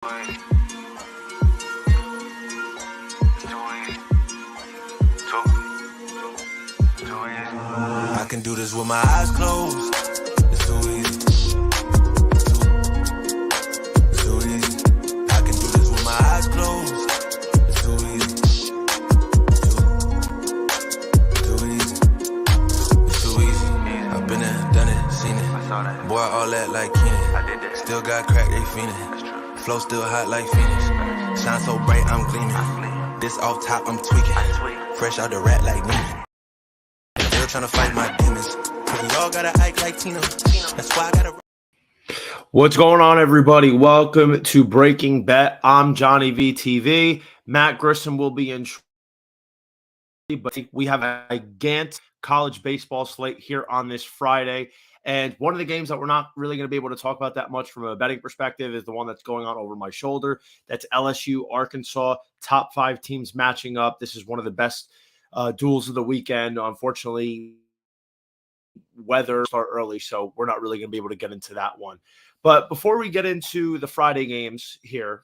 I can do this with my eyes closed. It's too easy. It's too easy. I can do this with my eyes closed. It's too easy. Too easy. It's too easy. I've been there, done it, seen it. Boy, all that like Keenan. Still got crack, they fiendin'. Flow still hot like Phoenix. Shine so bright, I'm gleaming. This off top, I'm tweaking. Fresh out the rat like me. Still trying to fight my demons. Cause we all gotta act like Tina. That's why I gotta. What's going on, everybody? Welcome to Breaking Bet. I'm JohnnyVTV. Matt Grissom will be in, but we have a gigantic college baseball slate here on this Friday. And one of the games that we're not really going to be able to talk about that much from a betting perspective is the one that's going on over my shoulder. That's LSU, Arkansas, top 5 teams matching up. This is one of the best duels of the weekend. Unfortunately, weather start early, so we're not really going to be able to get into that one. But before we get into the Friday games here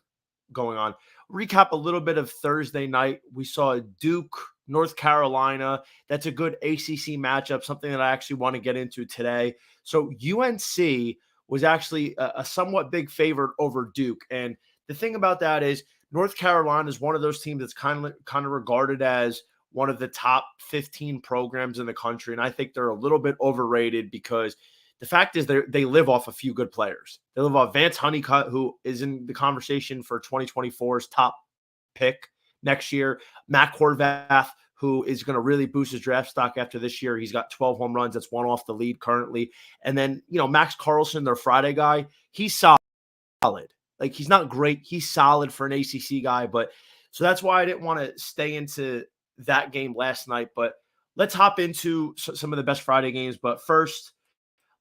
going on, recap a little bit of Thursday night. We saw Duke, North Carolina. That's a good ACC matchup, something that I actually want to get into today. So UNC was actually a somewhat big favorite over Duke. And the thing about that is North Carolina is one of those teams that's kind of regarded as one of the top 15 programs in the country. And I think they're a little bit overrated because the fact is they live off a few good players. They live off Vance Honeycutt, who is in the conversation for 2024's top pick next year. Matt Horvath, who is going to really boost his draft stock after this year. He's got 12 home runs. That's one off the lead currently. And then, Max Carlson, their Friday guy, he's solid. Like, he's not great. He's solid for an ACC guy. But so that's why I didn't want to stay into that game last night. But let's hop into some of the best Friday games. But first,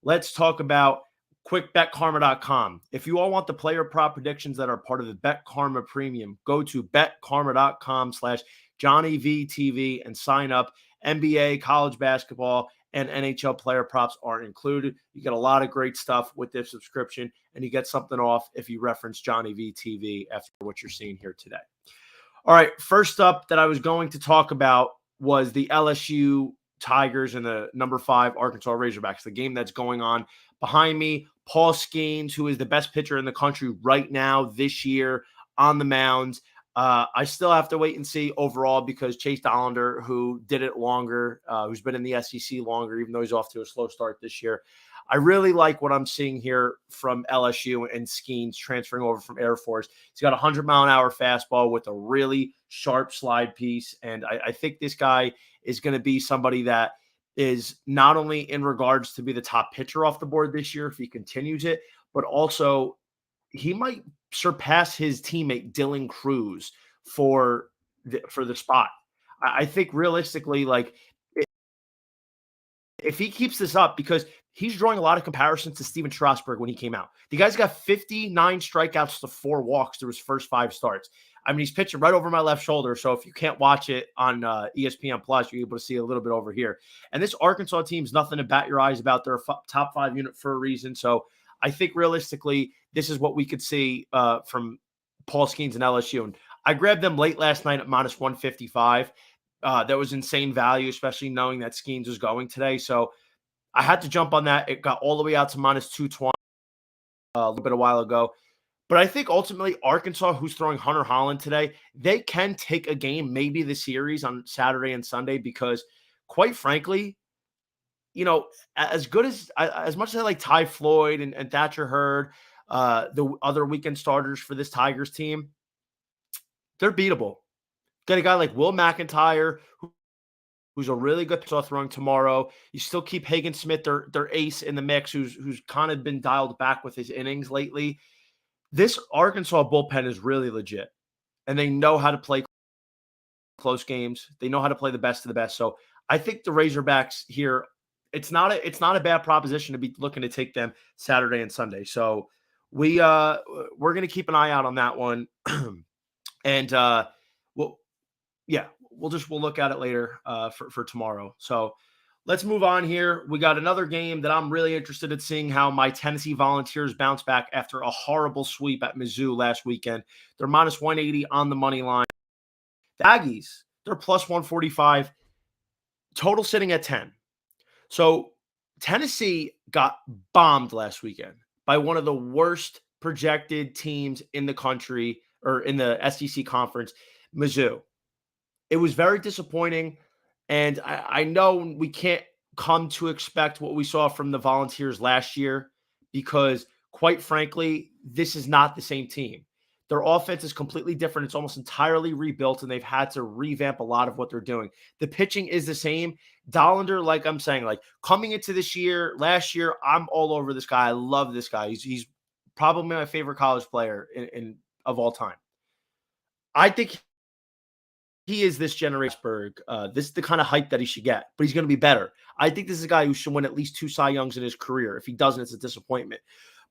let's talk about quickbetkarma.com. If you all want the player prop predictions that are part of the Bet Karma Premium, go to betkarma.com/JohnnyVTV and sign up. NBA, college basketball, and NHL player props are included. You get a lot of great stuff with this subscription, and you get something off if you reference JohnnyVTV after what you're seeing here today. All right, first up that I was going to talk about was the LSU Tigers and the number 5 Arkansas Razorbacks, the game that's going on behind me. Paul Skeens, who is the best pitcher in the country right now this year on the mound. I still have to wait and see overall because Chase Dollander, who did it longer, who's been in the SEC longer, even though he's off to a slow start this year. I really like what I'm seeing here from LSU and Skeens transferring over from Air Force. He's got a 100-mile-an-hour fastball with a really sharp slide piece, and I think this guy is going to be somebody that is not only in regards to be the top pitcher off the board this year if he continues it, but also he might surpass his teammate Dylan Cruz for the spot. I think realistically, like, if he keeps this up, because he's drawing a lot of comparisons to Steven Strasburg when he came out. The guy's got 59 strikeouts to 4 walks through his first 5 starts. I mean, he's pitching right over my left shoulder. So if you can't watch it on ESPN Plus, you're able to see a little bit over here. And this Arkansas team's nothing to bat your eyes about. They're a top 5 unit for a reason. So I think realistically, this is what we could see from Paul Skeens and LSU. And I grabbed them late last night at minus 155. That was insane value, especially knowing that Skeens was going today. So I had to jump on that. It got all the way out to minus 220 a little bit a while ago. But I think ultimately Arkansas, who's throwing Hunter Holland today, they can take a game, maybe the series on Saturday and Sunday, because quite frankly, as much as I like Ty Floyd and Thatcher Hurd, the other weekend starters for this Tigers team, they're beatable. Got a guy like Will McIntyre, who's a really good pitcher throwing tomorrow. You still keep Hagen Smith, their ace in the mix, who's kind of been dialed back with his innings lately. This Arkansas bullpen is really legit, and they know how to play close games. They know how to play the best of the best. So I think the Razorbacks here, it's not a bad proposition to be looking to take them Saturday and Sunday. So we're going to keep an eye out on that one, and we'll look at it later for tomorrow. So Let's move on here. We got another game that I'm really interested in seeing how my Tennessee Volunteers bounce back after a horrible sweep at Mizzou last weekend. They're minus 180 on the money line. The Aggies, they're plus 145, total sitting at 10. So Tennessee got bombed last weekend by one of the worst projected teams in the country or in the SEC conference, Mizzou. It was very disappointing. And I know we can't come to expect what we saw from the Volunteers last year because, quite frankly, this is not the same team. Their offense is completely different. It's almost entirely rebuilt, and they've had to revamp a lot of what they're doing. The pitching is the same. Dollander, like I'm saying, like coming into this year, last year, I'm all over this guy. I love this guy. He's probably my favorite college player in of all time. I think he is this generation. This is the kind of hype that he should get, but he's going to be better. I think this is a guy who should win at least 2 Cy Youngs in his career. If he doesn't, it's a disappointment.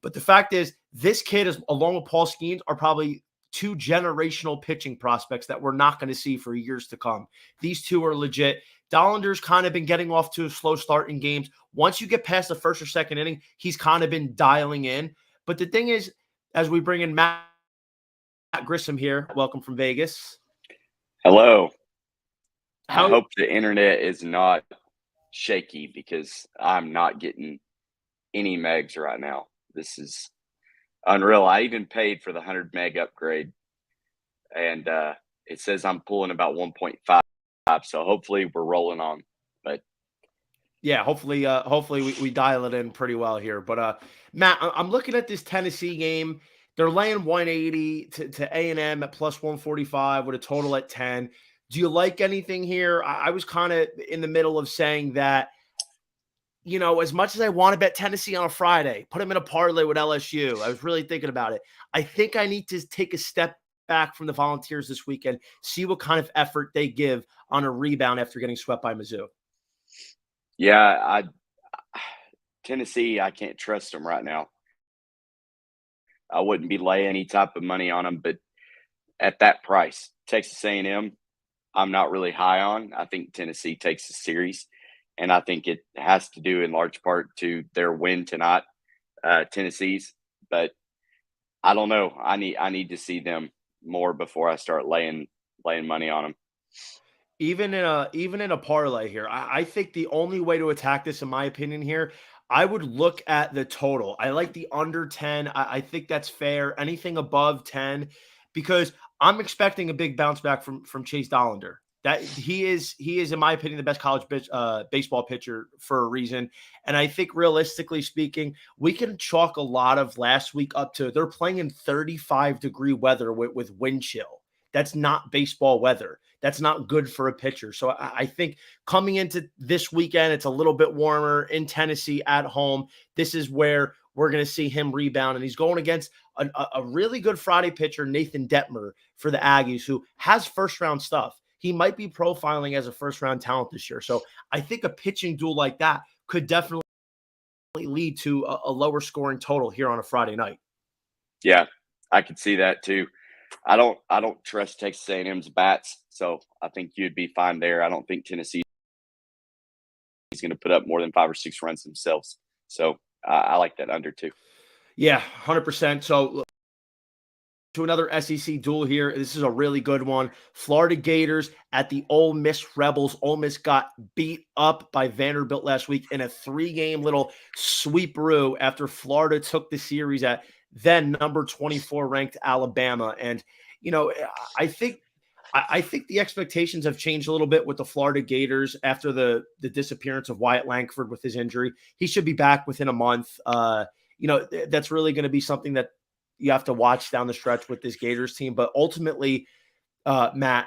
But the fact is, this kid, is, along with Paul Skeens, are probably 2 generational pitching prospects that we're not going to see for years to come. These 2 are legit. Dollander's kind of been getting off to a slow start in games. Once you get past the first or second inning, he's kind of been dialing in. But the thing is, as we bring in Matt Grissom here, welcome from Vegas. Hello. I hope the internet is not shaky because I'm not getting any megs right now. This is unreal. I even paid for the 100 meg upgrade, and it says I'm pulling about 1.5. So hopefully we're rolling on. But yeah, hopefully we dial it in pretty well here. But Matt, I'm looking at this Tennessee game. They're laying 180 to A&M at plus 145 with a total at 10. Do you like anything here? I was kind of in the middle of saying that, you know, as much as I want to bet Tennessee on a Friday, put them in a parlay with LSU. I was really thinking about it. I think I need to take a step back from the Volunteers this weekend, see what kind of effort they give on a rebound after getting swept by Mizzou. Yeah, Tennessee, I can't trust them right now. I wouldn't be laying any type of money on them, but at that price, Texas A&M, I'm not really high on. I think Tennessee takes the series, and I think it has to do in large part to their win tonight, Tennessee's. But I don't know. I need to see them more before I start laying money on them. Even in a parlay here, I think the only way to attack this, in my opinion, here, I would look at the total. I like the under 10. I think that's fair. Anything above 10, because I'm expecting a big bounce back from Chase Dollander. That he is, in my opinion, the best college baseball pitcher for a reason. And I think realistically speaking, we can chalk a lot of last week up to they're playing in 35-degree weather with wind chill. That's not baseball weather. That's not good for a pitcher. So I think coming into this weekend, it's a little bit warmer in Tennessee at home. This is where we're going to see him rebound. And he's going against a really good Friday pitcher, Nathan Detmer, for the Aggies, who has first-round stuff. He might be profiling as a first-round talent this year. So I think a pitching duel like that could definitely lead to a lower scoring total here on a Friday night. Yeah, I could see that too. I don't trust Texas A&M's bats, so I think you'd be fine there. I don't think Tennessee is going to put up more than 5 or 6 runs themselves. So I like that under too. Yeah, 100%. So to another SEC duel here. This is a really good one. Florida Gators at the Ole Miss Rebels. Ole Miss got beat up by Vanderbilt last week in a 3-game little sweeperoo after Florida took the series at then number 24 ranked Alabama. And, you know, I think the expectations have changed a little bit with the Florida Gators after the disappearance of Wyatt Langford with his injury. He should be back within a month. You know, that's really going to be something that you have to watch down the stretch with this Gators team. But ultimately, Matt,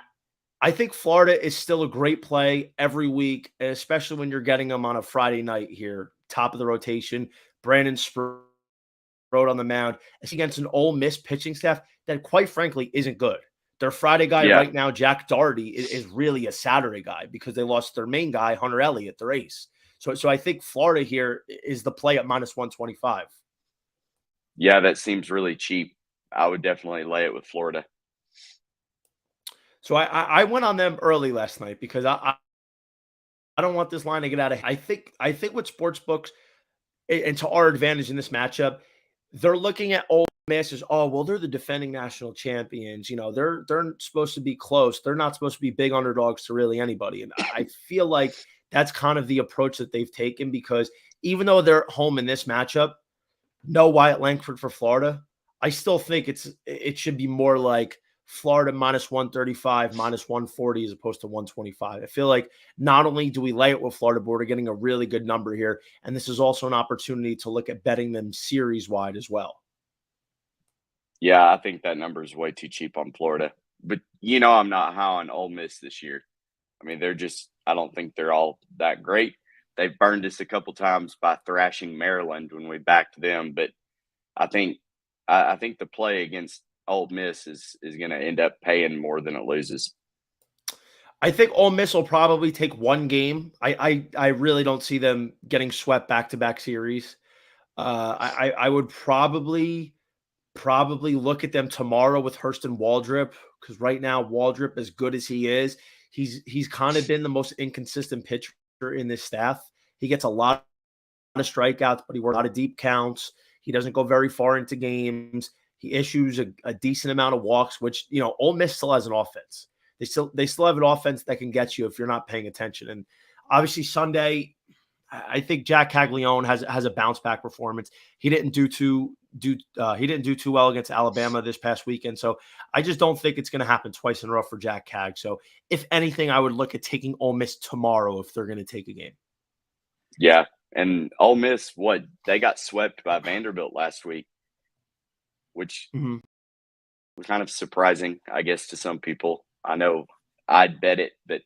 I think Florida is still a great play every week, especially when you're getting them on a Friday night here, top of the rotation. Brandon Sproat on the mound. It's against an Ole Miss pitching staff that, quite frankly, isn't good. Their Friday guy right now, Jack Doherty, is really a Saturday guy because they lost their main guy, Hunter Elliott, their ace. So I think Florida here is the play at minus 125. Yeah, that seems really cheap. I would definitely lay it with Florida. So I went on them early last night because I don't want this line to get out of. I think with sports books and to our advantage in this matchup, they're looking at Ole Miss as, oh, well, they're the defending national champions. They're supposed to be close. They're not supposed to be big underdogs to really anybody. And I feel like that's kind of the approach that they've taken, because even though they're at home in this matchup, no Wyatt Langford for Florida, I still think it should be more like Florida minus 135, minus 140 as opposed to 125. I feel like not only do we lay it with Florida, but we're getting a really good number here. And this is also an opportunity to look at betting them series wide as well. Yeah, I think that number is way too cheap on Florida. But I'm not high on Ole Miss this year. I mean, I don't think they're all that great. They've burned us a couple times by thrashing Maryland when we backed them, but I think the play against Ole Miss is going to end up paying more than it loses. I think Ole Miss will probably take one game. I really don't see them getting swept back-to-back series. I would probably look at them tomorrow with Hurston Waldrop, because right now Waldrop, as good as he is, he's kind of been the most inconsistent pitcher in this staff. He gets a lot of strikeouts, but he works a lot of deep counts. He doesn't go very far into games. He issues a decent amount of walks, which, Ole Miss still has an offense. They still have an offense that can get you if you're not paying attention. And obviously Sunday, I think Jack Caglione has a bounce back performance. He didn't do too well against Alabama this past weekend. So I just don't think it's going to happen twice in a row for Jack Cag. So if anything, I would look at taking Ole Miss tomorrow if they're going to take a game. Yeah. And Ole Miss, they got swept by Vanderbilt last week, which was kind of surprising, I guess, to some people. I know I'd bet it, but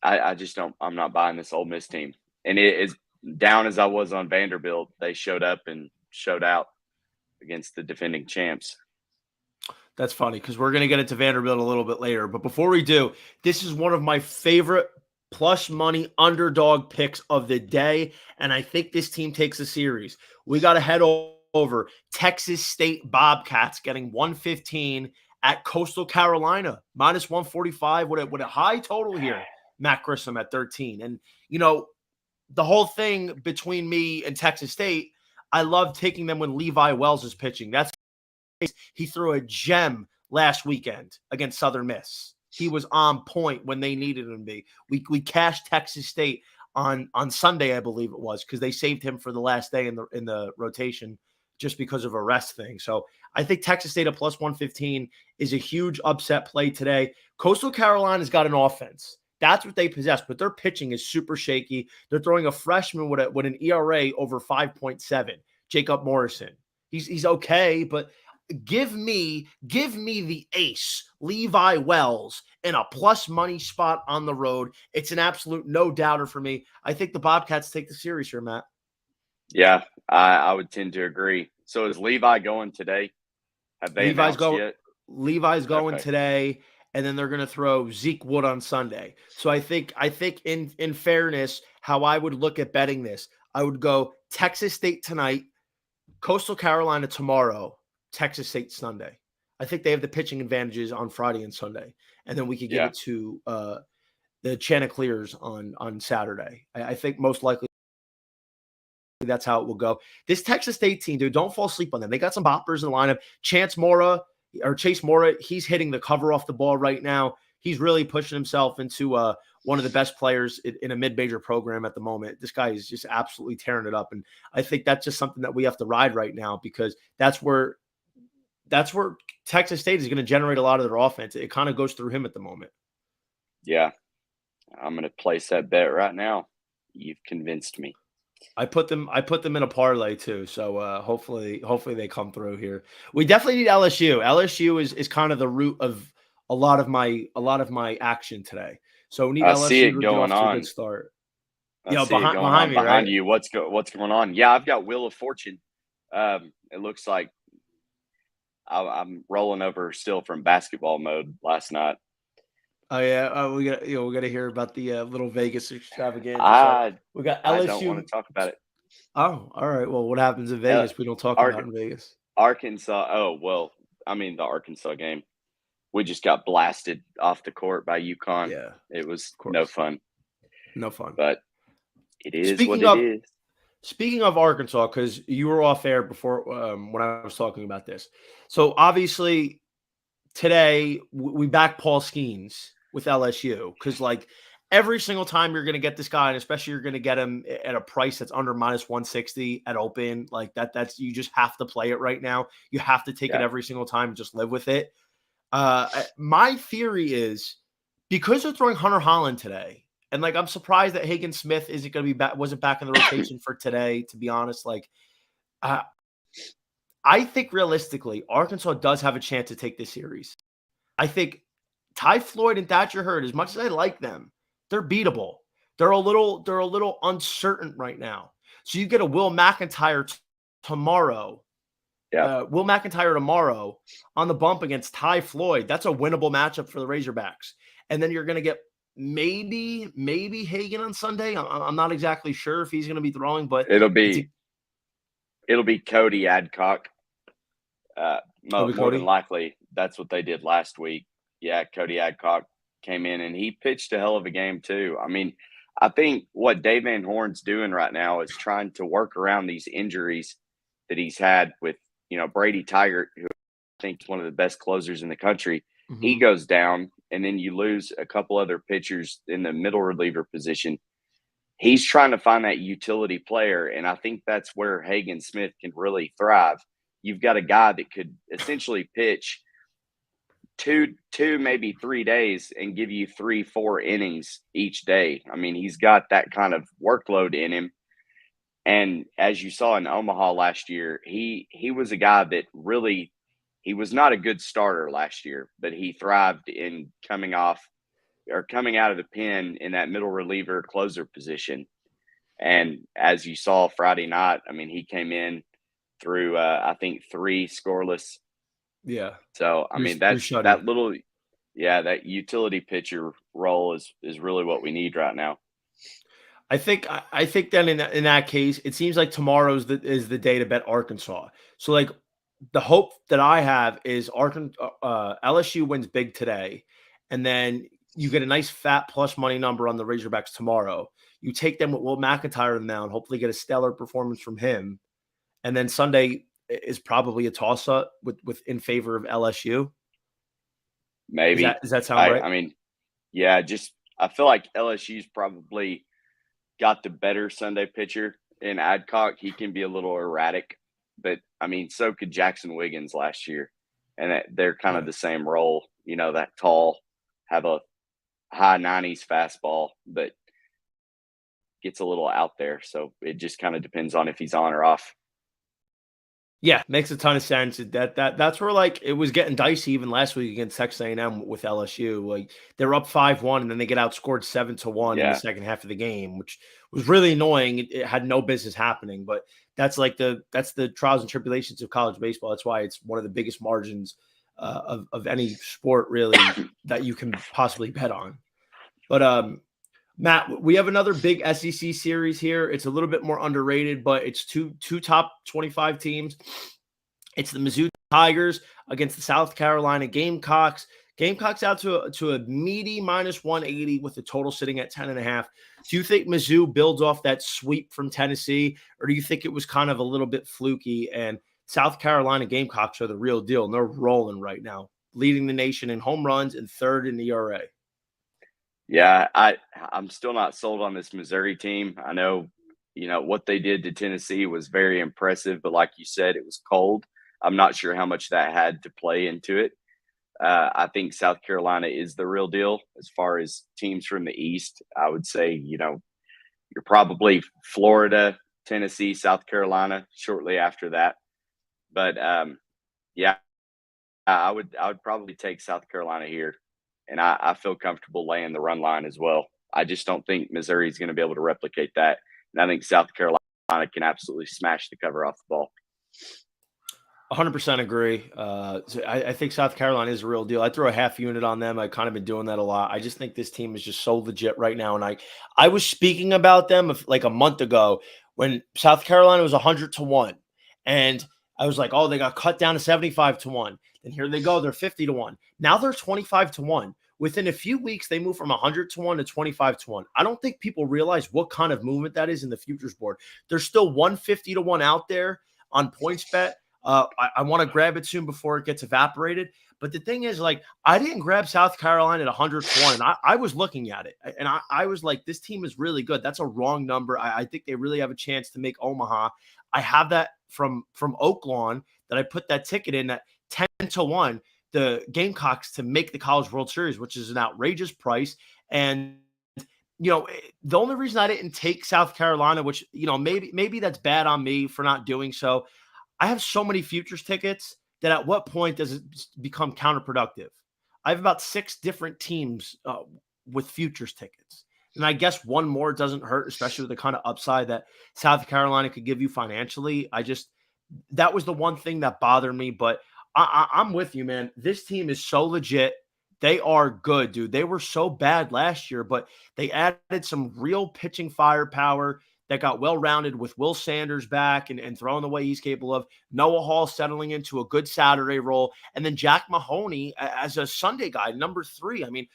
I just don't. I'm not buying this Ole Miss team. And it is down as I was on Vanderbilt. They showed up and showed out against the defending champs. That's funny, because we're going to get into Vanderbilt a little bit later. But before we do, this is one of my favorite plus money underdog picks of the day. And I think this team takes a series. We got to head over Texas State Bobcats getting 115 at Coastal Carolina, minus 145 with a high total here. Matt Grissom at 13. And, the whole thing between me and Texas State, I love taking them when Levi Wells is pitching. He threw a gem last weekend against Southern Miss. He was on point when they needed him to be. We cashed Texas State on Sunday, I believe it was, because they saved him for the last day in the rotation just because of a rest thing. So I think Texas State at plus 115 is a huge upset play today. Coastal Carolina's got an offense. That's what they possess, but their pitching is super shaky. They're throwing a freshman with an ERA over 5.7, Jacob Morrison. He's okay, but give me the ace, Levi Wells, in a plus money spot on the road. It's an absolute no-doubter for me. I think the Bobcats take the series here, Matt. Yeah, I would tend to agree. So is Levi going today? Have they announced yet? Levi's going today, and then they're going to throw Zeke Wood on Sunday. So I think in fairness, how I would look at betting this, I would go Texas State tonight, Coastal Carolina tomorrow, Texas State Sunday. I think they have the pitching advantages on Friday and Sunday, and then we could give it to the Chanticleers on Saturday. I think most likely that's how it will go. This Texas State team, dude, don't fall asleep on them. They got some boppers in the lineup. Chase Mora, he's hitting the cover off the ball right now. He's really pushing himself into one of the best players in a mid-major program at the moment. This guy is just absolutely tearing it up, and I think that's just something that we have to ride right now, because that's where Texas State is going to generate a lot of their offense. It kind of goes through him at the moment. Yeah, I'm going to place that bet right now. You've convinced me. I put them in a parlay too, so hopefully they come through here. We definitely need LSU. LSU is kind of the root of a lot of my action today. So we need LSU see it to going get off to on. a good start. Behind me, right? you. What's going on? Yeah, I've got Wheel of Fortune. It looks like I'm rolling over still from basketball mode last night. Oh yeah, we got to hear about the little Vegas extravaganza. We got LSU. I don't want to talk about it. Oh, all right. Well, what happens in Vegas? We don't talk about in Vegas. Arkansas. Oh well, I mean the Arkansas game. We just got blasted off the court by UConn. Yeah, it was no fun. No fun. But it is what Speaking it of is. Speaking of Arkansas, because you were off air before when I was talking about this. So obviously today we back Paul Skeens with LSU because like every single time you're going to get this guy, and especially you're going to get him at a price that's under minus 160 at open, like that's you just have to play it right now. You have to take it Yeah. every single time and just live with it. My theory is because they're throwing Hunter Holland today, and like I'm surprised that Hagen Smith isn't going to be back, wasn't back in the rotation for today. To be honest, like I think realistically, Arkansas does have a chance to take this series. I think Ty Floyd and Thatcher Hurd, as much as I like them, they're beatable. They're a little uncertain right now. So you get a Will McIntyre tomorrow. Yeah. Will McIntyre tomorrow on the bump against Ty Floyd. That's a winnable matchup for the Razorbacks. And then you're going to get maybe Hagen on Sunday. I'm not exactly sure if he's going to be throwing, but It'll be Cody Adcock. More than likely, that's what they did last week. Yeah, Cody Adcock came in and he pitched a hell of a game too. I mean, I think what Dave Van Horn's doing right now is trying to work around these injuries that he's had with, Brady Tigert, who I think is one of the best closers in the country. Mm-hmm. He goes down, and then you lose a couple other pitchers in the middle reliever position. He's trying to find that utility player, and I think that's where Hagen Smith can really thrive. You've got a guy that could essentially pitch two, maybe 3 days and give you 3-4 innings each day. I mean, he's got that kind of workload in him. And as you saw in Omaha last year, he was a guy that really – he was not a good starter last year, but he thrived in coming out of the pen in that middle reliever closer position. And as you saw Friday night, I mean, he came in through, I think, 3 scoreless. Yeah. So, I mean, that utility pitcher role is really what we need right now. I think then in that case, it seems like tomorrow's is the day to bet Arkansas. So like the hope that I have is LSU wins big today, and then you get a nice fat plus money number on the Razorbacks tomorrow. You take them with Will McIntyre in the mound, hopefully get a stellar performance from him, and then Sunday is probably a toss up with in favor of LSU. Maybe does that sound right? I mean, yeah, I feel like LSU's probably got the better Sunday pitcher in Adcock. He can be a little erratic, but I mean, so could Jackson Wiggins last year. And they're kind of the same role, that tall, have a high 90s fastball, but gets a little out there. So it just kind of depends on if he's on or off. Yeah, makes a ton of sense. That's where like it was getting dicey even last week against Texas A&M with LSU. Like they're up 5-1 and then they get outscored 7-1 in the second half of the game, which was really annoying. It had no business happening, but that's the trials and tribulations of college baseball. That's why it's one of the biggest margins of any sport really that you can possibly bet on. But Matt, we have another big SEC series here. It's a little bit more underrated, but it's two top 25 teams. It's the Mizzou Tigers against the South Carolina Gamecocks. Gamecocks out to a meaty minus 180 with the total sitting at 10.5. Do you think Mizzou builds off that sweep from Tennessee, or do you think it was kind of a little bit fluky and South Carolina Gamecocks are the real deal and they're rolling right now, leading the nation in home runs and third in ERA? Yeah, I'm still not sold on this Missouri team. I know, what they did to Tennessee was very impressive, but like you said, it was cold. I'm not sure how much that had to play into it. I think South Carolina is the real deal as far as teams from the East. I would say, you're probably Florida, Tennessee, South Carolina shortly after that. But yeah, I would probably take South Carolina here. And I feel comfortable laying the run line as well. I just don't think Missouri is going to be able to replicate that. And I think South Carolina can absolutely smash the cover off the ball. 100% agree. So I think South Carolina is a real deal. I throw a half unit on them. I've kind of been doing that a lot. I just think this team is just so legit right now. And I was speaking about them like a month ago when South Carolina was 100-1. And I was like, oh, they got cut down to 75-1. And here they go. They're 50-1. Now they're 25-1, within a few weeks, they moved from 100 to 1 to 25 to 1. I don't think people realize what kind of movement that is in the futures board. There's still 150 to 1 out there on PointsBet. I want to grab it soon before it gets evaporated. But the thing is, like, I didn't grab South Carolina at 100 to 1, and I was looking at it, and I was like, this team is really good. That's a wrong number. I think they really have a chance to make Omaha. I have that from Oaklawn that I put that ticket in at 10 to 1, the Gamecocks to make the College World Series, which is an outrageous price. And the only reason I didn't take South Carolina, which, maybe that's bad on me for not doing so. I have so many futures tickets that at what point does it become counterproductive? I have about 6 different teams with futures tickets. And I guess one more doesn't hurt, especially with the kind of upside that South Carolina could give you financially. That was the one thing that bothered me, but I'm with you, man. This team is so legit. They are good, dude. They were so bad last year, but they added some real pitching firepower that got well-rounded with Will Sanders back and throwing the way he's capable of. Noah Hall settling into a good Saturday role. And then Jack Mahoney as a Sunday guy, number 3. I mean,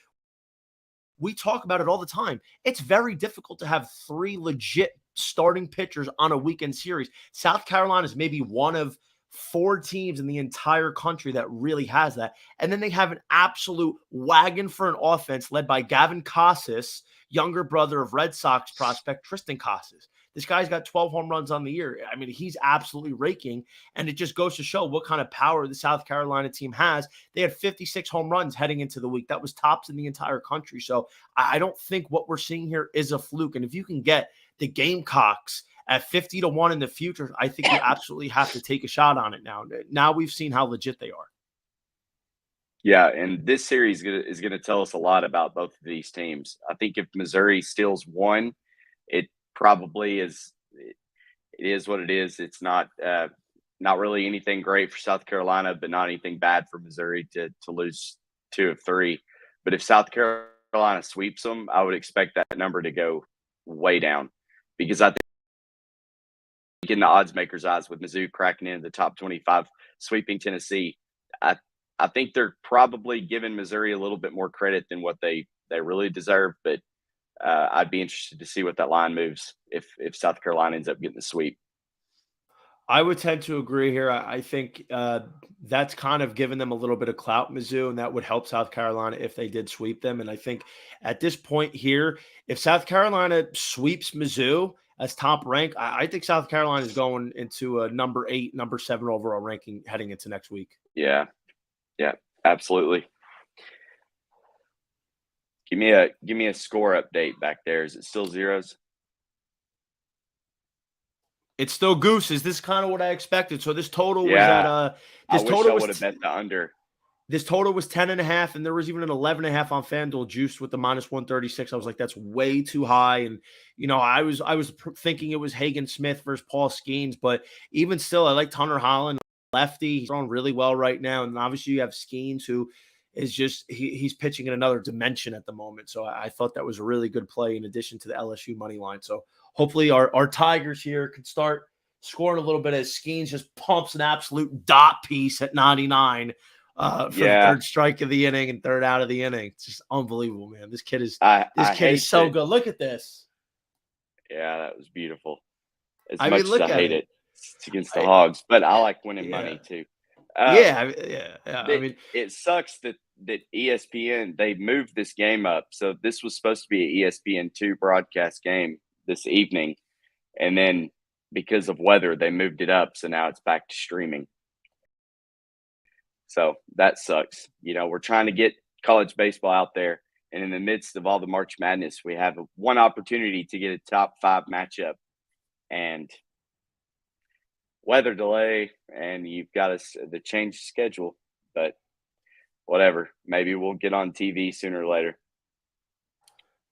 we talk about it all the time. It's very difficult to have 3 legit starting pitchers on a weekend series. South Carolina is maybe one of 4 teams in the entire country that really has that. And then they have an absolute wagon for an offense led by Gavin Casas, younger brother of Red Sox prospect Tristan Casas. This guy's got 12 home runs on the year. I mean, he's absolutely raking, and it just goes to show what kind of power the South Carolina team has. They had 56 home runs heading into the week. That was tops in the entire country. So I don't think what we're seeing here is a fluke. And if you can get the Gamecocks at 50 to 1 in the future, I think you absolutely have to take a shot on it now. Now we've seen how legit they are. Yeah, and this series is going to tell us a lot about both of these teams. I think if Missouri steals 1, it probably is. It is what it is. It's not really anything great for South Carolina, but not anything bad for Missouri to lose 2 of 3. But if South Carolina sweeps them, I would expect that number to go way down, because I think in the odds makers' eyes with Mizzou cracking into the top 25, sweeping Tennessee, I think they're probably giving Missouri a little bit more credit than what they really deserve. But I'd be interested to see what that line moves if South Carolina ends up getting the sweep. I would tend to agree here. I think that's kind of given them a little bit of clout, Mizzou, and that would help South Carolina if they did sweep them. And I think at this point here, if South Carolina sweeps Mizzou as top rank, I think South Carolina is going into a number 8, number 7 overall ranking heading into next week. Yeah, absolutely. Give me a score update back there. Is it still zeros? It's still gooses. This is kind of what I expected. So this total was at this total would have bet the under. This total was 10.5, and there was even an 11.5 on FanDuel juiced with the -136. I was like, that's way too high. And I was thinking it was Hagen Smith versus Paul Skeens, but even still, I like Hunter Holland, lefty. He's throwing really well right now, and obviously you have Skeens, who is just he's pitching in another dimension at the moment. So I thought that was a really good play in addition to the LSU money line. So hopefully our Tigers here could start scoring a little bit as Skeens just pumps an absolute dot piece at 99 for the 3rd strike of the inning and 3rd out of the inning. It's just unbelievable, man. This kid is so good. Look at this. Yeah, that was beautiful. As I much mean, look as I at hate it. It's against the Hogs, but I like winning money too. I mean, it sucks that ESPN, they moved this game up. So this was supposed to be an ESPN2 broadcast game this evening, and then because of weather, they moved it up. So now it's back to streaming. So that sucks. We're trying to get college baseball out there, and in the midst of all the March Madness, we have one opportunity to get a top 5 matchup, and weather delay, and you've got the change schedule. But whatever, maybe we'll get on TV sooner or later.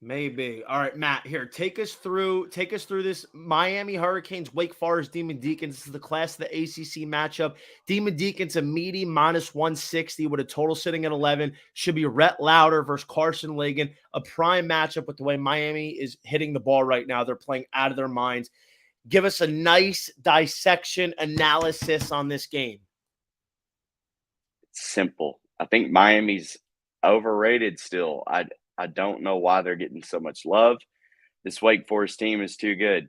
Maybe. All right, Matt, here, take us through this Miami Hurricanes, Wake Forest Demon Deacons. This is the class of the ACC matchup. Demon Deacons, a meaty -160 with a total sitting at 11. Should be Rhett Lauder versus Carson Lagan. A prime matchup with the way Miami is hitting the ball right now. They're playing out of their minds. Give us a nice dissection analysis on this game. It's simple. I think Miami's overrated still. I don't know why they're getting so much love. This Wake Forest team is too good.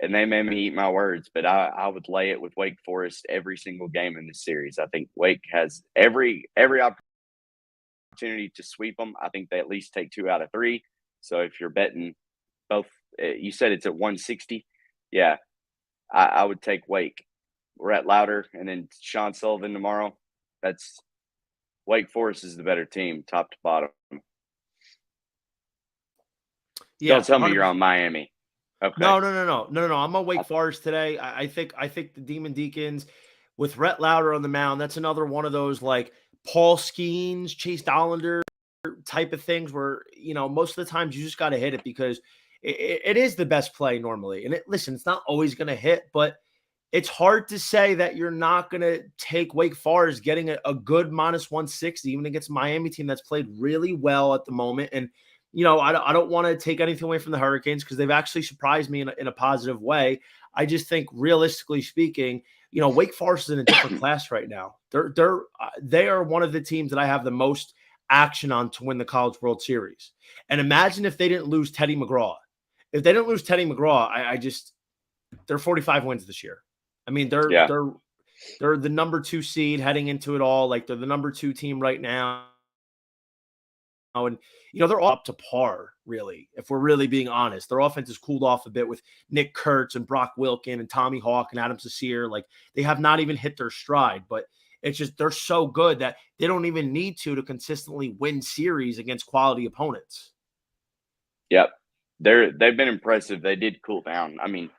And they made me eat my words, but I would lay it with Wake Forest every single game in this series. I think Wake has every opportunity to sweep them. I think they at least take 2 out of 3. So if you're betting both, you said it's at 160. Yeah, I would take Wake. Rhett Louder and then Sean Sullivan tomorrow. That's Wake Forest is the better team, top to bottom. Yeah, Don't tell me 100%. you're on Miami. Okay. No. I'm on Wake Forest today. I think the Demon Deacons with Rhett Louder on the mound. That's another one of those like Paul Skeens, Chase Dollander type of things where most of the times you just got to hit it because it is the best play normally. And listen, it's not always going to hit, but it's hard to say that you're not going to take Wake Forest getting a good -160 even against a Miami team that's played really well at the moment. And I don't want to take anything away from the Hurricanes because they've actually surprised me in a positive way. I just think, realistically speaking, Wake Forest is in a different class right now. They are one of the teams that I have the most action on to win the College World Series. And imagine if they didn't lose Teddy McGraw. If they didn't lose Teddy McGraw, they're 45 wins this year. I mean, they're the number 2 seed heading into it all. Like they're the number 2 team right now. And, they're all up to par, really, if we're really being honest. Their offense has cooled off a bit with Nick Kurtz and Brock Wilkin and Tommy Hawk and Adam Cecere. Like, they have not even hit their stride, but it's just they're so good that they don't even need to consistently win series against quality opponents. Yep. They've been impressive. They did cool down. I mean,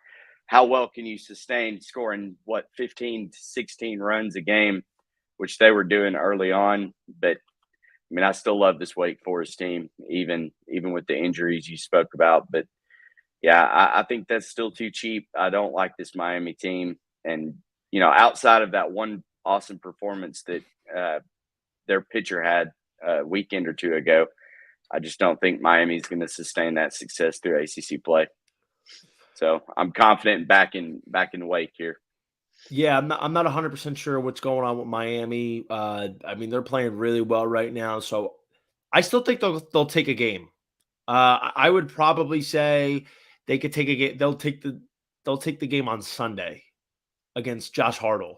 how well can you sustain scoring, 15 to 16 runs a game, which they were doing early on, but I mean, I still love this Wake Forest team, even with the injuries you spoke about. But yeah, I think that's still too cheap. I don't like this Miami team, and outside of that one awesome performance that their pitcher had a weekend or 2 ago, I just don't think Miami's going to sustain that success through ACC play. So I'm confident back in Wake here. Yeah, I'm not 100% sure what's going on with Miami. I mean, they're playing really well right now, so I still think they'll take a game. I would probably say they could take a game. They'll take the game on Sunday against Josh Hartle.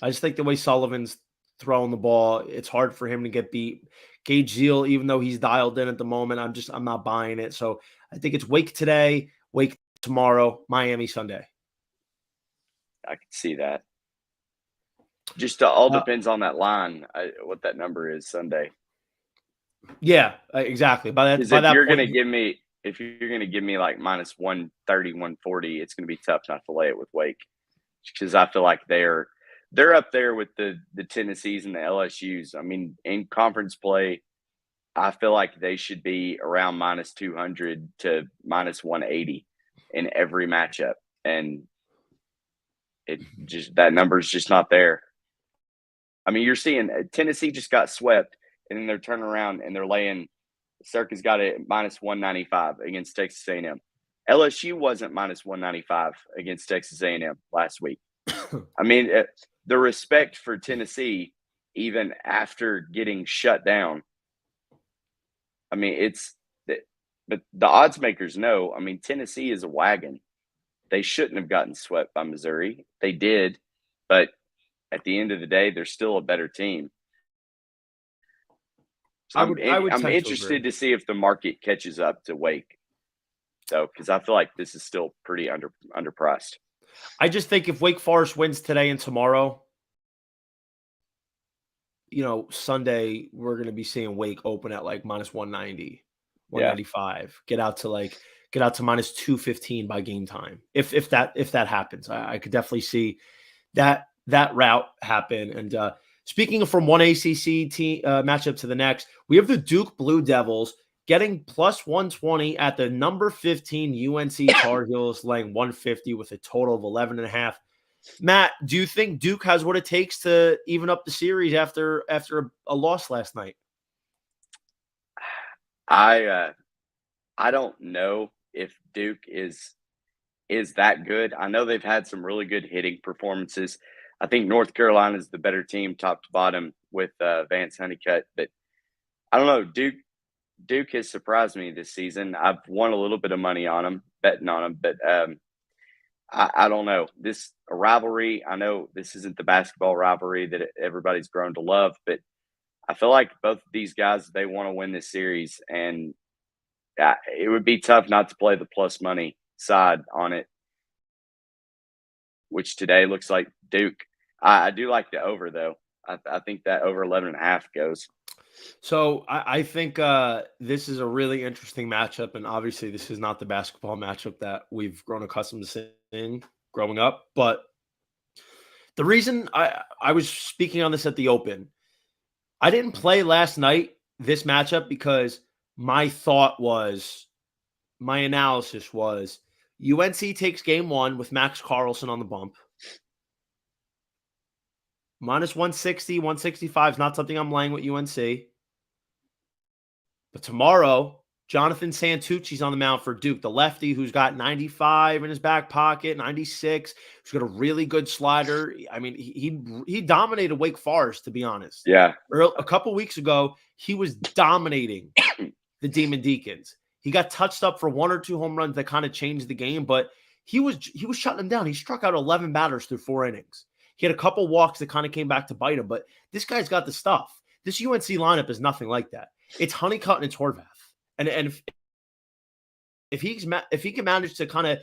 I just think the way Sullivan's throwing the ball, it's hard for him to get beat. Gage Zeal, even though he's dialed in at the moment, I'm not buying it. So I think it's Wake today, Wake tomorrow, Miami Sunday. I can see that. Just all depends on that line, what that number is Sunday. Yeah, exactly. If you're going to give me like -130, 140, it's going to be tough not to lay it with Wake, because I feel like they're up there with the Tennessees and the LSUs. I mean, in conference play, I feel like they should be around -200 to -180 in every matchup, and that number is just not there. I mean, you're seeing Tennessee just got swept, and then they're turning around and they're laying. Circa's got it -195 against Texas A&M. LSU wasn't -195 against Texas A&M last week. I mean, the respect for Tennessee, even after getting shut down. I mean, but the odds makers know. I mean, Tennessee is a wagon. They shouldn't have gotten swept by Missouri. They did, but at the end of the day, they're still a better team. So I'm interested to see if the market catches up to Wake, though, because I feel like this is still pretty underpriced. I just think if Wake Forest wins today and tomorrow, Sunday we're going to be seeing Wake open at like -190, 195, get out to -215 by game time. If that happens, I could definitely see that route happen. And speaking of from one ACC team matchup to the next, we have the Duke Blue Devils getting +120 at the number 15 UNC Tar Heels, laying 150 with a total of 11.5. Matt, do you think Duke has what it takes to even up the series after a loss last night? I don't know if Duke is that good. I know they've had some really good hitting performances. I think North Carolina is the better team, top to bottom, with Vance Honeycutt. But I don't know. Duke has surprised me this season. I've won a little bit of money on them, betting on them, but I don't know. This a rivalry. I know this isn't the basketball rivalry that everybody's grown to love, but I feel like both of these guys, they want to win this series, and it would be tough not to play the plus money side on it, which today looks like Duke. I do like the over, though. I think that over 11.5 goes. So I think this is a really interesting matchup, and obviously this is not the basketball matchup that we've grown accustomed to seeing growing up. But the reason I was speaking on this at the Open, I didn't play last night this matchup because my analysis was UNC takes game one with Max Carlson on the bump. Minus 160, 165 is not something I'm laying with UNC. But tomorrow, Jonathan Santucci's on the mound for Duke, the lefty who's got 95 in his back pocket, 96, who's got a really good slider. I mean, he dominated Wake Forest, to be honest. Yeah. A couple weeks ago, he was dominating the Demon Deacons. He got touched up for 1 or 2 home runs that kind of changed the game, but he was shutting them down. He struck out 11 batters through 4 innings. He had a couple walks that kind of came back to bite him, but this guy's got the stuff. This UNC lineup is nothing like that. It's Honeycutt and it's Horvath. And if he can manage to kind of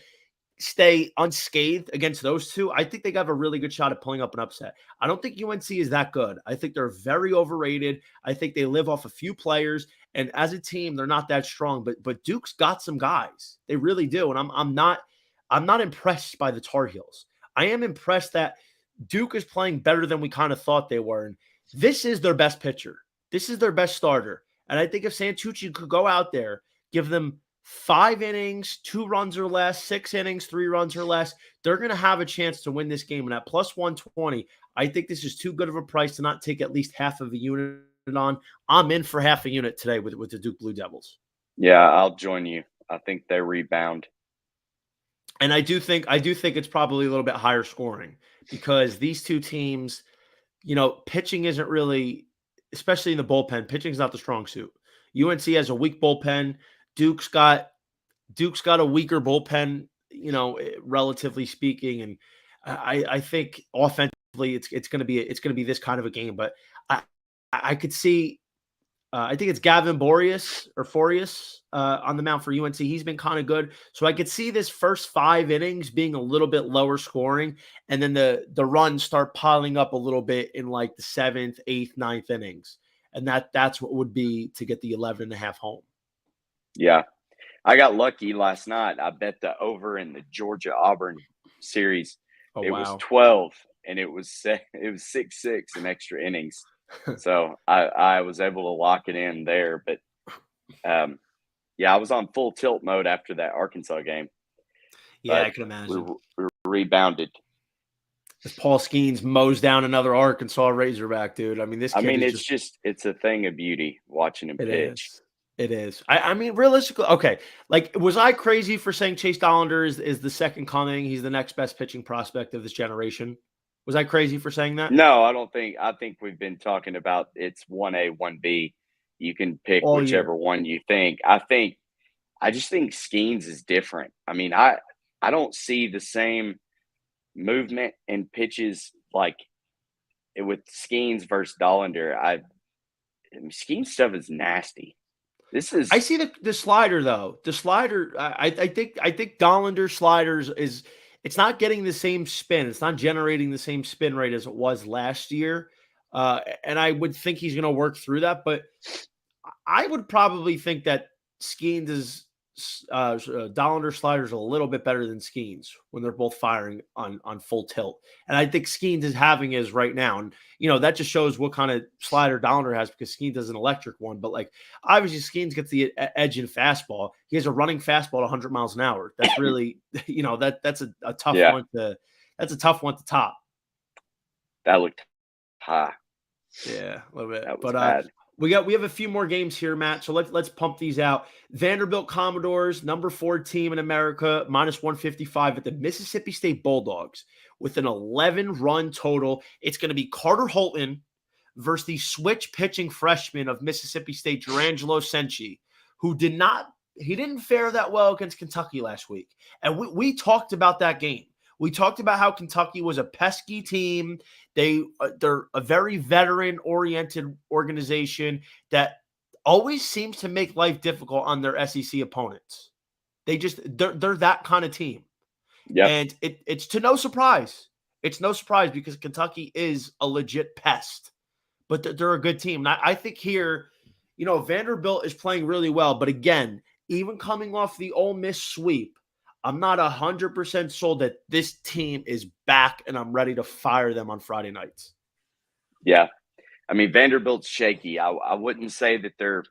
stay unscathed against those two, I think they have a really good shot at pulling up an upset. I don't think UNC is that good. I think they're very overrated. I think they live off a few players, and as a team, they're not that strong. But Duke's got some guys. They really do. And I'm not impressed by the Tar Heels. I am impressed that Duke is playing better than we kind of thought they were. And this is their best pitcher. This is their best starter. And I think if Santucci could go out there, give them 5 innings, 2 runs or less, 6 innings, 3 runs or less, they're going to have a chance to win this game. And at plus 120, I think this is too good of a price to not take at least half of a unit on. I'm in for half a unit today with the Duke Blue Devils. Yeah, I'll join you. I think they rebound. And I do think it's probably a little bit higher scoring because these two teams, pitching isn't really, especially in the bullpen, pitching is not the strong suit. UNC has a weak bullpen. Duke's got a weaker bullpen, relatively speaking. And I think offensively it's going to be this kind of a game. But I could see. I think it's Gavin Forias on the mound for UNC. He's been kind of good. So I could see this first 5 innings being a little bit lower scoring, and then the runs start piling up a little bit in like the 7th, 8th, 9th innings. And that's what would be to get the 11.5 home. Yeah. I got lucky last night. I bet the over in the Georgia-Auburn series. Oh, it wow. was 12, and it was 6-6 in extra innings. So I was able to lock it in there. But, I was on full tilt mode after that Arkansas game. Yeah, I can imagine. We rebounded. As Paul Skeens mows down another Arkansas Razorback, dude. I mean, this kid it's a thing of beauty watching him pitch. It is. I mean, realistically, okay. Like, was I crazy for saying Chase Dollander is the second coming? He's the next best pitching prospect of this generation. Was I crazy for saying that? No, I don't think. I think we've been talking about it's 1A, 1B. You can pick whichever one you think. I just think Skeens is different. I mean, I don't see the same movement and pitches like with Skeens versus Dollander. Skeens stuff is nasty. I see the slider though. The slider, I think Dollander's sliders is. It's not getting the same spin. It's not generating the same spin rate as it was last year. And I would think he's going to work through that. But I would probably think that Skeens' Dollander sliders are a little bit better than Skeens when they're both firing on full tilt. And I think Skeens is having his right now. And, that just shows what kind of slider Dollander has because Skeens has an electric one. But, like, obviously Skeens gets the edge in fastball. He has a running fastball at 100 miles an hour. That's really, that's a tough one that's a tough one to top. That looked high. Yeah, a little bit. That was bad. We have a few more games here, Matt. So let's pump these out. Vanderbilt Commodores, number 4 team in America, minus 155 at the Mississippi State Bulldogs with an 11-run total. It's going to be Carter Holton versus the switch pitching freshman of Mississippi State, Jurangelo Senchi, who didn't fare that well against Kentucky last week. And we talked about that game. We talked about how Kentucky was a pesky team. They're a very veteran-oriented organization that always seems to make life difficult on their SEC opponents. They're that kind of team. Yep. And it's to no surprise. It's no surprise because Kentucky is a legit pest. But they're a good team. And I think here, Vanderbilt is playing really well. But again, even coming off the Ole Miss sweep, I'm not 100% sold that this team is back and I'm ready to fire them on Friday nights. Yeah. I mean, Vanderbilt's shaky. I wouldn't say that they're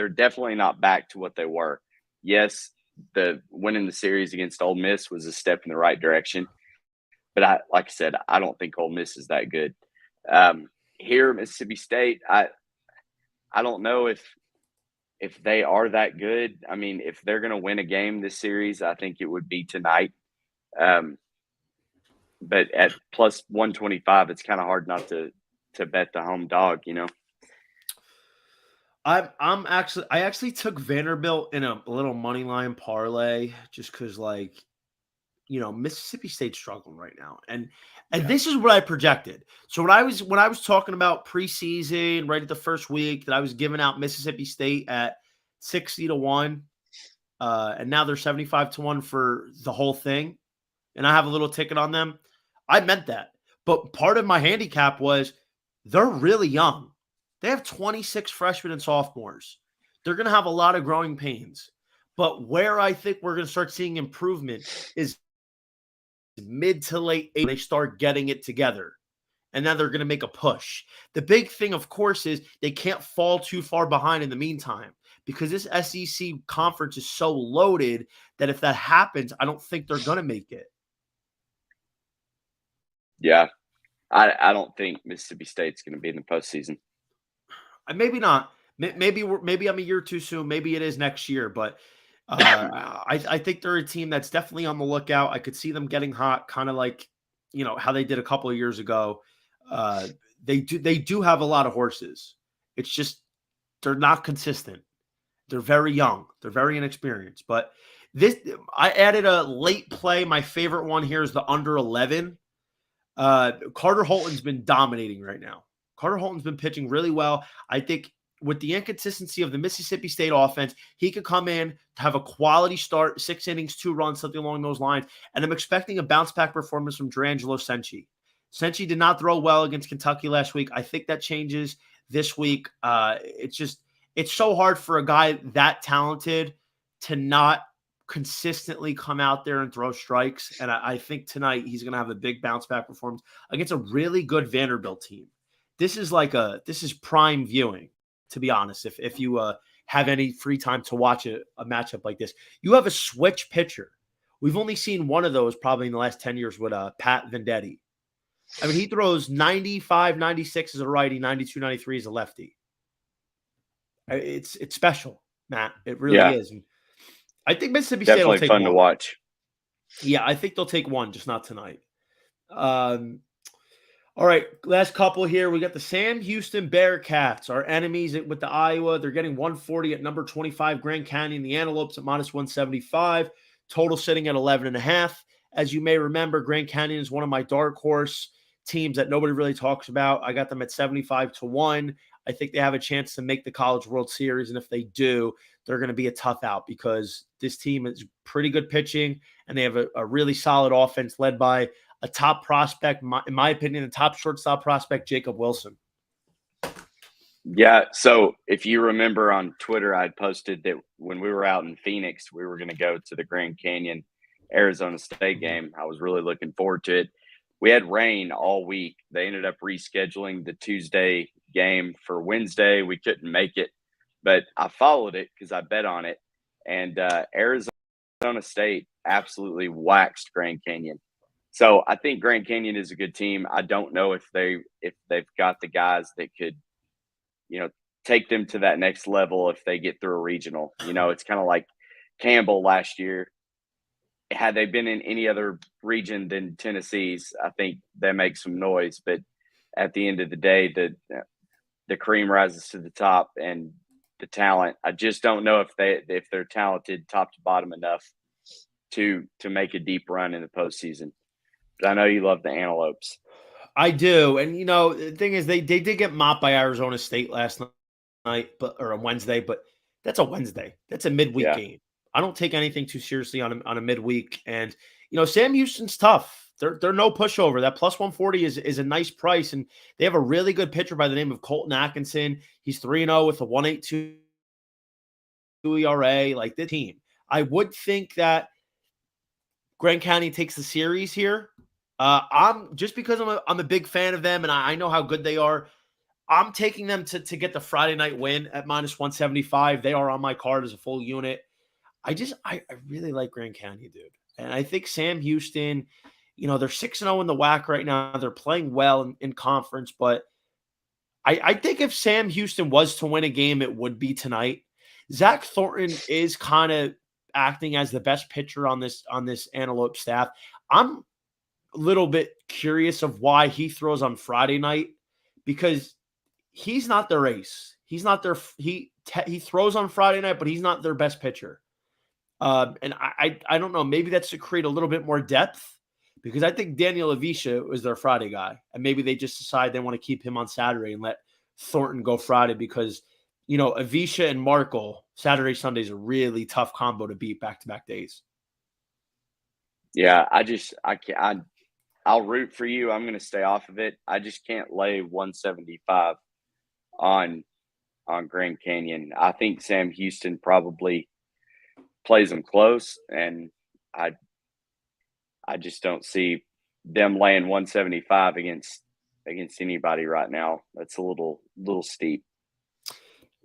definitely not back to what they were. Yes, the winning the series against Ole Miss was a step in the right direction. But like I said, I don't think Ole Miss is that good. Here, Mississippi State, I don't know if they are that good. I mean, if they're going to win a game this series, I think it would be tonight. But at plus 125, it's kind of hard not to bet the home dog, I actually took Vanderbilt in a little money line parlay just because, Mississippi State's struggling right now, and this is what I projected. So when I was talking about preseason, right at the first week, that I was giving out Mississippi State at 60-1, and now they're 75-1 for the whole thing, and I have a little ticket on them. I meant that, but part of my handicap was they're really young. They have 26 freshmen and sophomores. They're going to have a lot of growing pains. But where I think we're going to start seeing improvement is mid to late April. They start getting it together. And then they're going to make a push. The big thing, of course, is they can't fall too far behind in the meantime because this SEC conference is so loaded that if that happens, I don't think they're going to make it. Yeah. I don't think Mississippi State's going to be in the postseason. Maybe not. Maybe I'm a year too soon. Maybe it is next year. But I think they're a team that's definitely on the lookout. I could see them getting hot, kind of like how they did a couple of years ago. They do have a lot of horses. It's just they're not consistent. They're very young. They're very inexperienced. But I added a late play. My favorite one here is the under 11. Carter Holton's been dominating right now. Carter Holton's been pitching really well. I think with the inconsistency of the Mississippi State offense, he could come in to have a quality start, 6 innings, 2 runs, something along those lines. And I'm expecting a bounce-back performance from Jurangelo Senchi. Senchi did not throw well against Kentucky last week. I think that changes this week. It's so hard for a guy that talented to not consistently come out there and throw strikes. And I think tonight he's going to have a big bounce-back performance against a really good Vanderbilt team. This is prime viewing, to be honest. If you have any free time to watch a matchup like this, you have a switch pitcher. We've only seen one of those probably in the last 10 years with Pat Vendetti. I mean, he throws 95, 96 as a righty, 92, 93 as a lefty. It's special, Matt. It really is. And I think Mississippi State will take fun one. to watch. Yeah, I think they'll take one, just not tonight. All right, last couple here. We got the Sam Houston Bearcats, our enemies with the Iowa. They're getting 140 at number 25, Grand Canyon. The Antelopes at minus 175. Total sitting at 11.5. As you may remember, Grand Canyon is one of my dark horse teams that nobody really talks about. I got them at 75-1. I think they have a chance to make the College World Series, and if they do, they're going to be a tough out because this team is pretty good pitching, and they have a really solid offense led by a top prospect, in my opinion, the top shortstop prospect, Jacob Wilson. Yeah, so if you remember on Twitter, I'd posted that when we were out in Phoenix, we were going to go to the Grand Canyon Arizona State game. I was really looking forward to it. We had rain all week. They ended up rescheduling the Tuesday game for Wednesday. We couldn't make it, but I followed it because I bet on it. And Arizona State absolutely waxed Grand Canyon. So I think Grand Canyon is a good team. I don't know if they've got the guys that could take them to that next level if they get through a regional. It's kind of like Campbell last year. Had they been in any other region than Tennessee's, I think they make some noise. But at the end of the day, the cream rises to the top, and the talent. I just don't know if they're talented top to bottom enough to make a deep run in the postseason. But I know you love the Antelopes. I do, and the thing is, they did get mopped by Arizona State last night, or on Wednesday. But that's a Wednesday. That's a midweek game. I don't take anything too seriously on a midweek. And Sam Houston's tough. They're no pushover. That plus 140 is a nice price, and they have a really good pitcher by the name of Colton Atkinson. He's 3-0 with a 1.82 ERA. Like the team, I would think that Grand County takes the series here. I'm just because I'm a big fan of them, and I know how good they are. I'm taking them to get the Friday night win at minus 175. They are on my card as a full unit. I really like Grand County, dude. And I think Sam Houston, they're 6-0 in the WAC right now. They're playing well in conference, but I think if Sam Houston was to win a game, it would be tonight. Zach Thornton is kind of acting as the best pitcher on this Antelope staff. I'm a little bit curious of why he throws on Friday night, because he's not their ace. He's not their he throws on Friday night, but he's not their best pitcher. And I don't know. Maybe that's to create a little bit more depth, because I think Daniel Avisha was their Friday guy, and maybe they just decide they want to keep him on Saturday and let Thornton go Friday, because Avisha and Markle Saturday Sunday is a really tough combo to beat back-to-back days. Yeah, I can't. I'll root for you. I'm going to stay off of it. I just can't lay 175 on Grand Canyon. I think Sam Houston probably plays them close, and I just don't see them laying 175 against anybody right now. That's a little steep.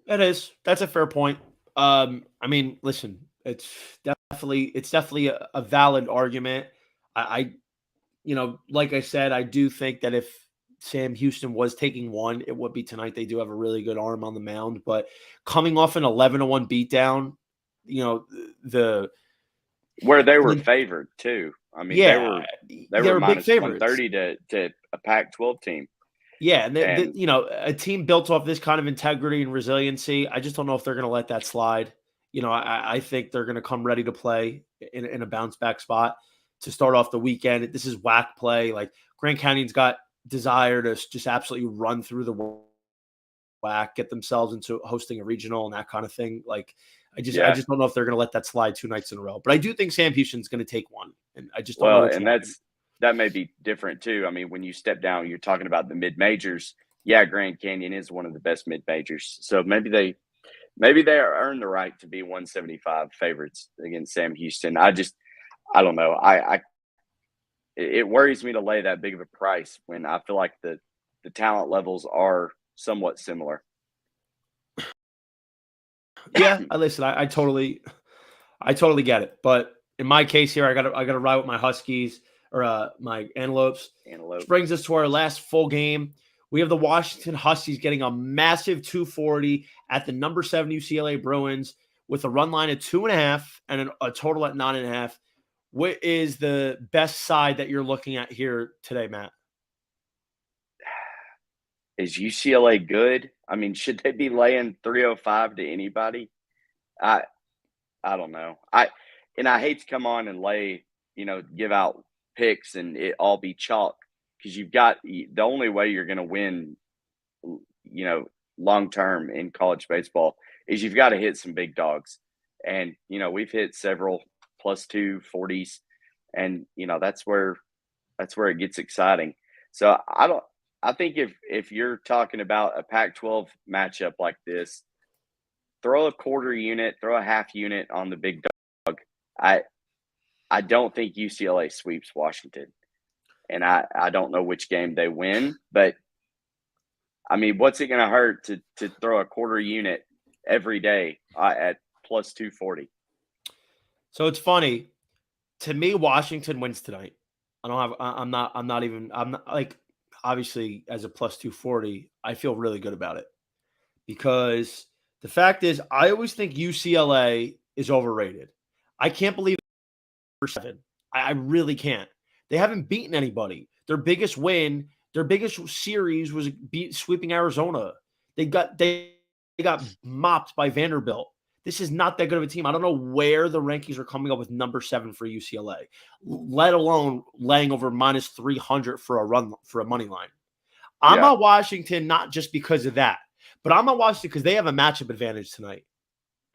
That's a fair point. I mean, listen, it's definitely a valid argument. I like I said, I do think that if Sam Houston was taking one, it would be tonight. They do have a really good arm on the mound, but coming off an 11-1 beatdown, where they were favored too. I mean, they were minus 130 to a Pac-12 team. Yeah, and a team built off this kind of integrity and resiliency. I just don't know if they're going to let that slide. I think they're going to come ready to play in a bounce back spot to start off the weekend. This is WAC play. Like Grand Canyon's got desire to just absolutely run through the WAC, get themselves into hosting a regional and that kind of thing. Like I just don't know if they're going to let that slide 2 nights in a row. But I do think Sam Houston's going to take one, and I just don't know. And that may be different too. I mean, when you step down, you're talking about the mid majors. Yeah, Grand Canyon is one of the best mid majors, so maybe they earn the right to be 175 favorites against Sam Houston. I don't know. It worries me to lay that big of a price when I feel like the talent levels are somewhat similar. Yeah, listen, I totally get it. But in my case here, I gotta ride with my Huskies or my Antelopes. Which brings us to our last full game. We have the Washington Huskies getting a massive 240 at the number 7 UCLA Bruins with a run line of 2.5 and a total at 9.5. What is the best side that you're looking at here today, Matt? Is UCLA good? I mean, should they be laying 305 to anybody? I don't know. I hate to come on and lay, give out picks and it all be chalk, because you've got the only way you're going to win, long term in college baseball is you've got to hit some big dogs. And, we've hit several plus 240s, and, that's where it gets exciting. So I think if you're talking about a Pac-12 matchup like this, throw a quarter unit, throw a half unit on the big dog. I don't think UCLA sweeps Washington, and I don't know which game they win, but I mean, what's it going to hurt to throw a quarter unit every day at plus 240? So it's funny to me. Washington wins tonight. I'm not like, obviously as a plus 240, I feel really good about it. because the fact is, I always think UCLA is overrated. I can't believe for 7. I really can't. They haven't beaten anybody. Their biggest win, their biggest series was sweeping Arizona. They got mopped by Vanderbilt. This is not that good of a team. I don't know where the rankings are coming up with number 7 for UCLA, let alone laying over minus 300 for a money line. I'm on Washington not just because of that, but I'm on Washington because they have a matchup advantage tonight.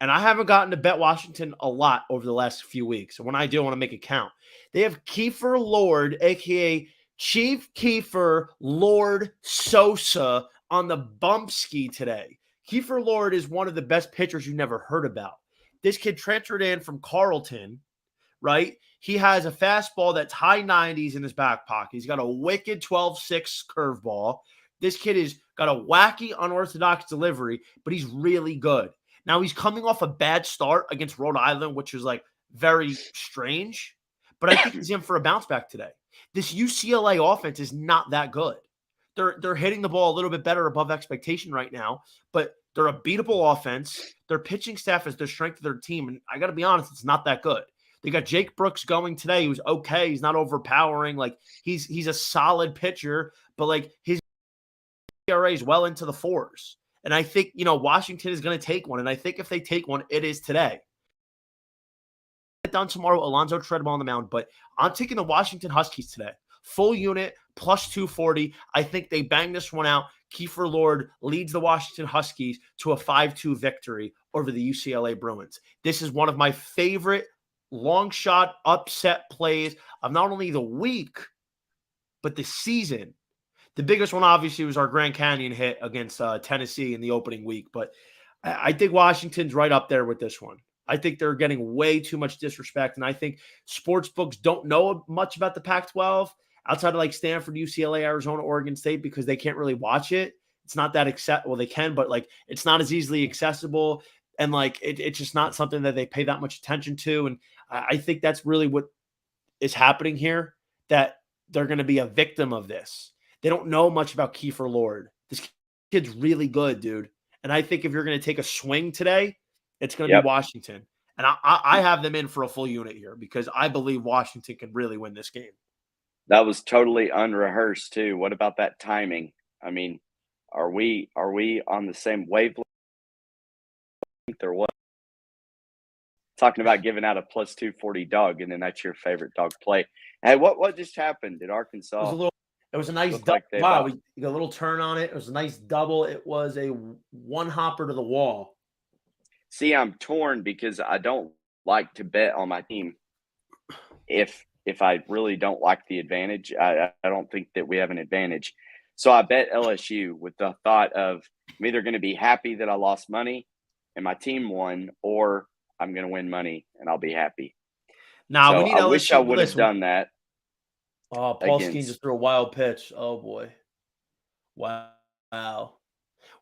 And I haven't gotten to bet Washington a lot over the last few weeks. And when I do, I want to make it count. They have Kiefer Lord, a.k.a. Chief Kiefer Lord Sosa, on the bump ski today. Kiefer Lord is one of the best pitchers you never heard about. This kid transferred in from Carleton, right? He has a fastball that's high 90s in his back pocket. He's got a wicked 12-6 curveball. This kid has got a wacky, unorthodox delivery, but he's really good. Now, he's coming off a bad start against Rhode Island, which was like very strange, but I think he's in for a bounce back today. This UCLA offense is not that good. They're hitting the ball a little bit better above expectation right now, but they're a beatable offense. Their pitching staff is the strength of their team, and I got to be honest, it's not that good. They got Jake Brooks going today, who's okay. He's not overpowering. Like, he's a solid pitcher, but like his ERA is well into the 4s. And I think, Washington is going to take one. And I think if they take one, it is today. Done tomorrow, Alonzo Treadwell on the mound, but I'm taking the Washington Huskies today. Full unit, plus 240. I think they bang this one out. Kiefer Lord leads the Washington Huskies to a 5-2 victory over the UCLA Bruins. This is one of my favorite long shot upset plays of not only the week, but the season. The biggest one, obviously, was our Grand Canyon hit against Tennessee in the opening week. But I think Washington's right up there with this one. I think they're getting way too much disrespect. And I think sports books don't know much about the Pac-12 outside of like Stanford, UCLA, Arizona, Oregon State, because they can't really watch it. It's not that well, they can, but like it's not as easily accessible. And like it's just not something that they pay that much attention to. And I think that's really what is happening here, that they're going to be a victim of this. They don't know much about Kiefer Lord. This kid's really good, dude. And I think if you're going to take a swing today, it's going to be Washington. And I have them in for a full unit here because I believe Washington can really win this game. That was totally unrehearsed too. What about that timing? I mean, are we on the same wavelength or what? Talking about giving out a plus 240 dog, and then that's your favorite dog play. Hey, what just happened? Did Arkansas? It was a nice double. Like wow, we got a little turn on it. It was a nice double. It was a one hopper to the wall. See, I'm torn because I don't like to bet on my team if I really don't like the advantage. I don't think that we have an advantage. So I bet LSU with the thought of I'm either going to be happy that I lost money and my team won, or I'm going to win money and I'll be happy. Now, so we need I LSU. wish I would have done that. Oh, Paul Skeen just threw a wild pitch. Oh, boy. Wow.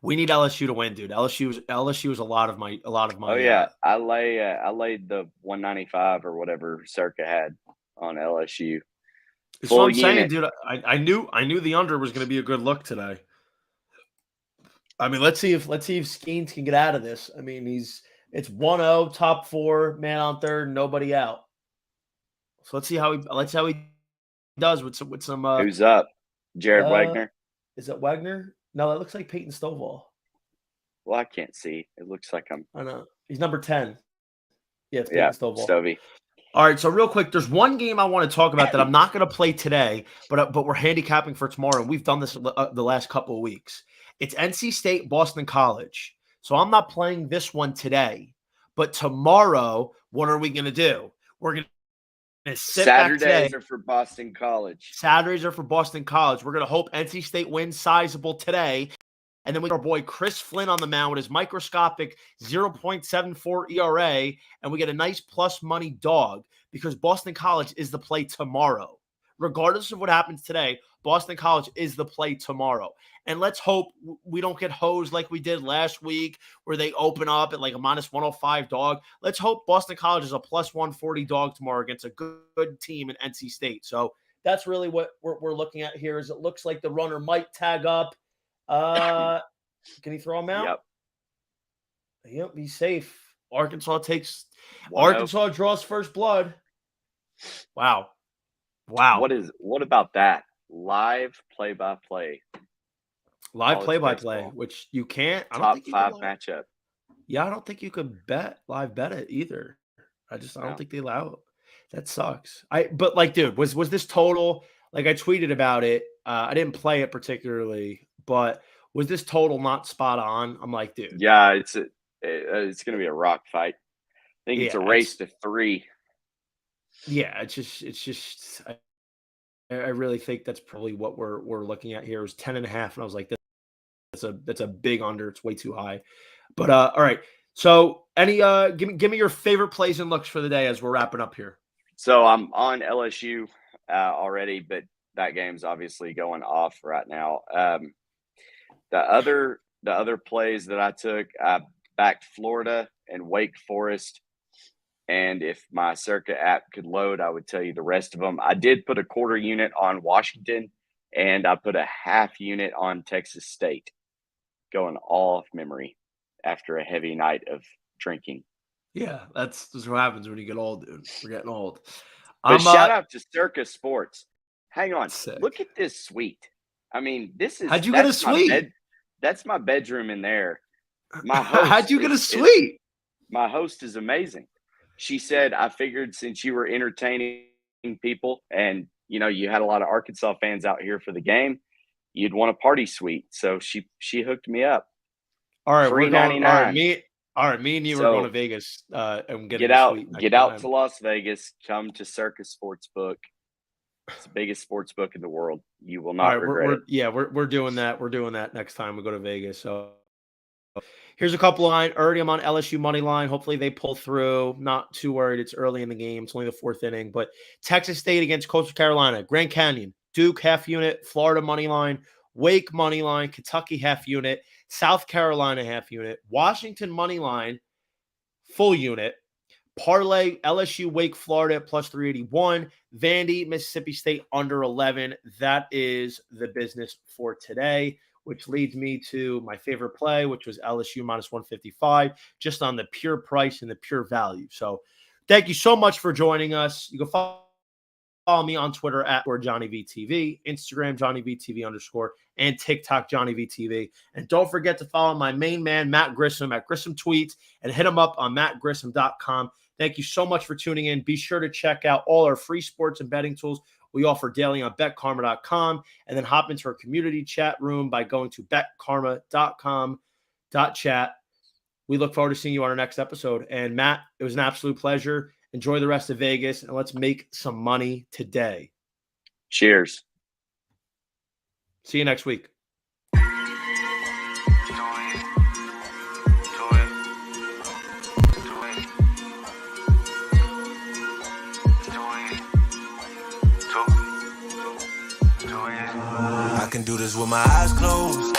We need LSU to win, dude. LSU is a lot of my. Oh yeah, I laid the 195 or whatever Circa had on LSU. That's what I'm saying, dude. I knew the under was going to be a good look today. I mean, let's see if Skeens can get out of this. I mean, it's 1-0, top 4, man on third, nobody out. So let's see how he does with some. Who's up? Jared Wagner. Is it Wagner? No, that looks like Peyton Stovall. Well, I can't see. It looks like I know. He's number 10. Yeah, it's Peyton Stovall. Stovey. All right, so real quick, there's one game I want to talk about that I'm not going to play today, but we're handicapping for tomorrow, and we've done this the last couple of weeks. It's NC State, Boston College. So I'm not playing this one today, but tomorrow, what are we going to do? We're going to sit Saturdays back today. are for Boston College. Saturdays are for Boston College. We're going to hope NC State wins sizable today. And then we got our boy Chris Flynn on the mound with his microscopic 0.74 ERA, and we get a nice plus money dog because Boston College is the play tomorrow. Regardless of what happens today, Boston College is the play tomorrow. And let's hope we don't get hosed like we did last week where they open up at like a minus 105 dog. Let's hope Boston College is a plus 140 dog tomorrow against a good team in NC State. So that's really what we're looking at here. Is it looks like the runner might tag up. Can he throw him out? Yep. Yep, he's safe. Arkansas One-oh. draws first blood. Wow. Wow. What about that? Live play-by-play. Live College play-by-play, baseball. which you can't. I don't Top think you 5 could matchup. Yeah, I don't think you could live bet it either. I don't No. think they allow it. That sucks. But like, dude, was this total? Like, I tweeted about it. I didn't play it particularly, but was this total not spot on? I'm like, dude. Yeah, it's going to be a rock fight. I think it's a Yeah, race to 3. yeah. It's just. I really think that's probably what we're looking at here. It was 10.5, and I was like, that's a big under. It's way too high. But all right. So any give me your favorite plays and looks for the day as we're wrapping up here. So I'm on LSU already, but that game's obviously going off right now. The other plays that I took, I backed Florida and Wake Forest. And if my Circa app could load, I would tell you the rest of them. I did put a quarter unit on Washington, and I put a half unit on Texas State, going all off memory after a heavy night of drinking. Yeah, that's what happens when you get old, dude. We're getting old. But shout out to Circa Sports. Hang on. Sick. Look at this suite. I mean, this is – how'd you get a suite? That's my bedroom in there. My host how'd you get a suite? My host is amazing. She said, I figured since you were entertaining people and, you know, you had a lot of Arkansas fans out here for the game, you'd want a party suite. So she hooked me up. All right, we're going. All right, me and you are going to Vegas and get out to Las Vegas. Come to Circa Sportsbook. It's the biggest sportsbook in the world. You will not regret it. We're doing that. We're doing that next time we go to Vegas. So here's a couple line. Already I'm on LSU money line. Hopefully they pull through. Not too worried. It's early in the game. It's only the 4th inning. But Texas State against Coastal Carolina, Grand Canyon, Duke half unit, Florida money line, Wake money line, Kentucky half unit, South Carolina half unit, Washington money line, full unit, parlay LSU Wake Florida at plus 381, Vandy Mississippi State under 11. That is the business for today, which leads me to my favorite play, which was LSU minus 155, just on the pure price and the pure value. So thank you so much for joining us. You can follow me on Twitter at JohnnyVTV, Instagram JohnnyVTV_, and TikTok JohnnyVTV. And don't forget to follow my main man, Matt Grissom, at Grissom Tweets, and hit him up on mattgrissom.com. Thank you so much for tuning in. Be sure to check out all our free sports and betting tools we offer daily on betkarma.com, and then hop into our community chat room by going to betkarma.com.chat. We look forward to seeing you on our next episode. And Matt, it was an absolute pleasure. Enjoy the rest of Vegas, and let's make some money today. Cheers. See you next week. I can do this with my eyes closed.